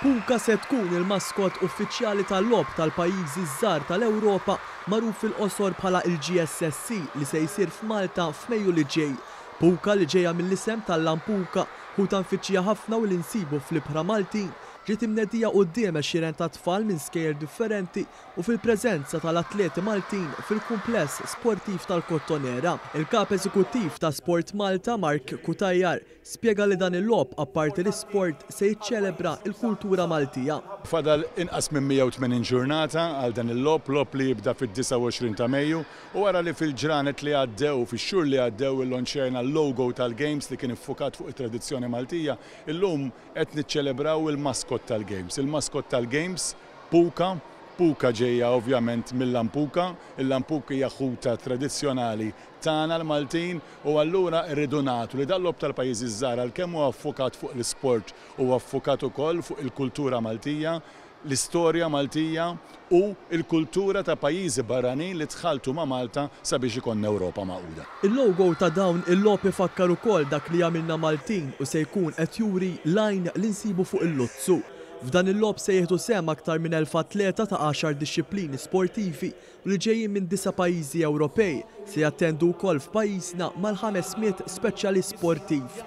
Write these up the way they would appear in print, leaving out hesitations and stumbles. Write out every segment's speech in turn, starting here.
Puka se tkun il-maskot uffiċjali tal-logħob tal-pajjiżi żgħar tal-Ewropa magħruf fil-qosor bħala il-GSSC li se jsir f'Malta f'Mejju li ġej. Puka li ġejja mill-isem tal-Lampuka hu tanfittxija ħafna u l-insibu fl-ibħra Maltin ġiet imnedija quddiem għexieren ta' tfal minn skejjer differenti u fil-preżenza tal-atleti Maltin fil-kumpless sportiv tal-Kottonera. Il-kap eżekuttiv ta' Sport Malta, Mark Kutajjar, spjega li dan il-logħob apparti l-isport se jiċċelebra l-kultura Maltija. Fadal inqas minn 180 ġurnata għal dan il-logħob li jibda fid-29 ta' Mejju u wara li fil-ġranet li għaddew fix-xhur li għaddew il-lonċerna l-logo tal-Games li kien iffukat fuq it-tradizzjoni Maltija, illum qed niċċelebraw il-maskot tal-Games. Il-maskot tal-Games, Puka. Puka ġejja ovvjament mill-Lampuka. Il-Lampuka hija ħuta tradizzjonali tagħna l-Maltin u allura rridu nagħtu li dal-logħob tal-pajjiżi żgħar għalkemm huwa affukat fuq l-isport u affukat ukoll fuq il-kultura Maltija, l-istorja Maltija u l-kultura ta' pajjiżi barranin li tħaltu ma' Malta sabiex ikun Ewropa magħquda. Il-logo ta' dawn il-logħob ifakkar ukoll dak li għamilna Maltin u se jkun qed juri lajn li nsibu fuq il-Luzzu. F'dan il-logħob se jieħdu sehem aktar minn 1000 atleta ta' 10 dixxilpini sportivi u li ġejjin minn 9 pajjiżi Ewropej se jattendu wkoll f'pajjiżna mal-500 speċjalist sportiv.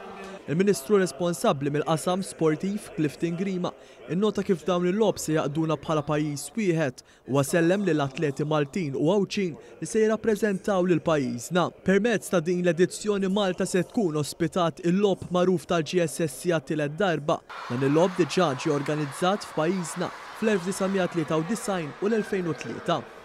Il-Ministru responsabbli mill-qasam sportiv Clifton Grima innota kif dawn il-logħob se jaqduna bħala pajjiż wieħed u sellem lill-atleti Maltin u Għawċin li se jirrappreżentaw lil pajjiżna. Permezz ta' din l-edizzjoni Malta se tkun ospitat il-logħob magħruf tal-GSSC għat-tielet darba. Dan il-logħob diġà ġie organizzat f'pajjiżna fl-1993 u l-2003.